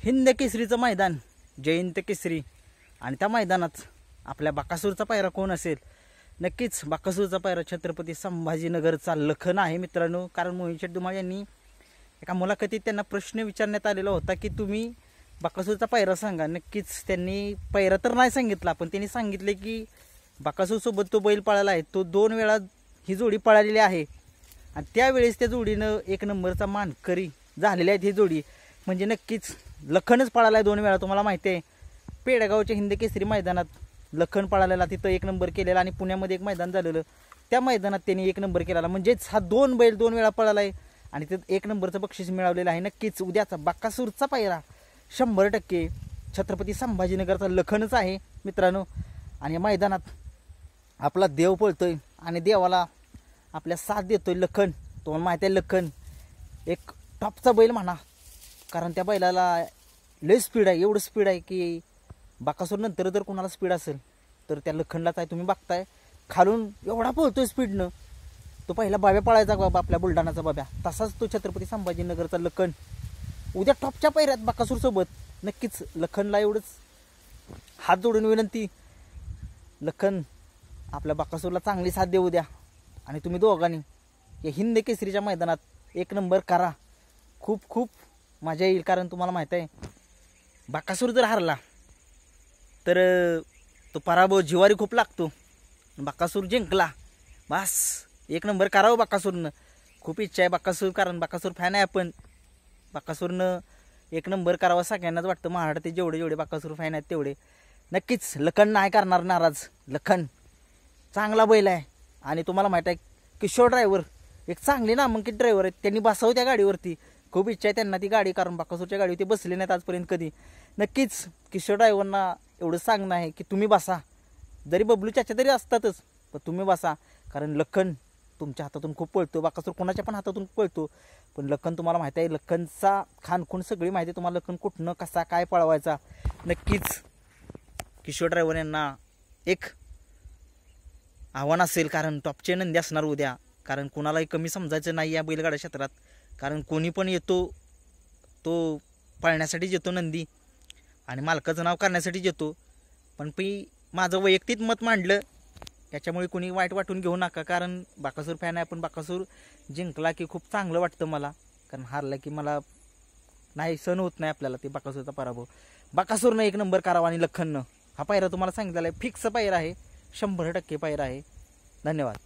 हिंद केसरीचं मैदान, जयंत केसरी, आणि त्या मैदानात आपल्या बकासूरचा पायरा कोण असेल? नक्कीच बकासूरचा पायरा छत्रपती संभाजीनगरचा लखन आहे मित्रांनो. कारण मोहित शेठ धुमाळ यांनी एका मुलाखतीत त्यांना प्रश्न विचारण्यात आलेला होता की तुम्ही बकासूरचा पायरा सांगा. नक्कीच त्यांनी पायरा तर नाही सांगितला, पण त्यांनी सांगितले की बकासूरसोबत तो बैल पळाला आहे, तो 2 वेळा ही जोडी पळालेली आहे आणि त्यावेळेस त्या जोडीनं 1 नंबरचा मानकरी झालेली आहे. ही जोडी म्हणजे नक्कीच लखनच पळाला आहे 2 वेळा. तुम्हाला माहिती आहे पेडगावच्या हिंद केसरी मैदानात लखन पळालेला, तिथं 1 नंबर केलेला, आणि पुण्यामध्ये एक मैदान झालेलं त्या मैदानात त्यांनी 1 नंबर केलेला. म्हणजेच हा 2 बैल 2 वेळा पळाला आहे आणि तिथं 1 नंबरचं बक्षीस मिळवलेलं आहे. नक्कीच उद्याचा बकासूरचा पायरा 100% छत्रपती संभाजीनगरचा लखनच आहे मित्रांनो. आणि या मैदानात आपला देव पळतोय आणि देवाला आपल्या साथ देतोय लखन. तुम्हाला माहिती आहे लखन एक टॉपचा बैल म्हणा, कारण त्या बैलाला लय स्पीड आहे. एवढं स्पीड आहे की बकासूर नंतर जर कोणाला स्पीड असेल तर त्या लखनलाच आहे. तुम्ही बघताय खालून एवढा पळतोय स्पीडनं. तो पहिला बाब्या पळायचा बाबा, आपल्या बुलढाणाचा बाब्या, तसाच तो छत्रपती संभाजीनगरचा लखन उद्या टॉपच्या पायऱ्यात बकासूरसोबत. नक्कीच लखनला एवढंच हात जोडून विनंती, लखन आपल्या बकासूरला चांगली साथ देऊ द्या आणि तुम्ही दोघांनी या हिंद केसरीच्या मैदानात 1 नंबर करा. खूप खूप मजा येईल. कारण तुम्हाला माहीत आहे बकासूर जर हारला तर तो पराभव जिवारी खूप लागतो. बकासूर जिंकला बस 1 नंबर करावं बकासूरनं. खूप इच्छा आहे बकासूर, कारण बकासूर फॅन आहे आपण. बकासूरनं 1 नंबर करावा सगळ्यांनाच वाटतं. महाराष्ट्रात जेवढे जेवढे बकासूर फॅन आहेत तेवढे. नक्कीच लखन नाही करणार नाराज. लखन चांगला बैल आहे आणि तुम्हाला माहीत आहे किशोर ड्रायव्हर एक चांगले नामांकित ड्रायव्हर आहेत. त्यांनी बसावं त्या गाडीवरती. खूप इच्छा आहे त्यांना ती गाडी, कारण बकासूरच्या गाडीवर ते बसले नाहीत आजपर्यंत कधी. नक्कीच किशोर ड्रायव्हरना एवढं सांगणं आहे की तुम्ही बसा. जरी बबलू चाचा तरी असतातच, पण तुम्ही बसा. कारण लखन तुमच्या हातातून खूप पळतो. बकासूर कोणाच्या पण हातातून पळतो, पण लखन तुम्हाला माहिती आहे लखनचा खानखून सगळी माहिती आहे तुम्हाला. लखन कुठनं कसा काय पळवायचा. नक्कीच किशोर ड्रायव्हर यांना एक आव्हान असेल, कारण टॉपचे नंदी असणार उद्या. कारण कोणालाही कमी समजायचं नाही या बैलगाडा क्षेत्रात. कारण कोणी पण येतो तो पळण्यासाठीच येतो नंदी आणि मालकाचं नाव करण्यासाठीच येतो. पण माझं वैयक्तिक मत मांडलं, त्याच्यामुळे कोणी वाईट वाटून घेऊ नका. कारण बकासूर फॅन आहे, पण बकासूर जिंकला की खूप चांगलं वाटतं मला. कारण हारला की मला नाही सहन होत नाही आपल्याला ते बकासूरचा पराभव. बकासूरनं 1 नंबर करावा आणि लखननं. हा पायरा तुम्हाला सांगितलेला आहे, फिक्स पायरा आहे, 100% पायरा आहे. धन्यवाद.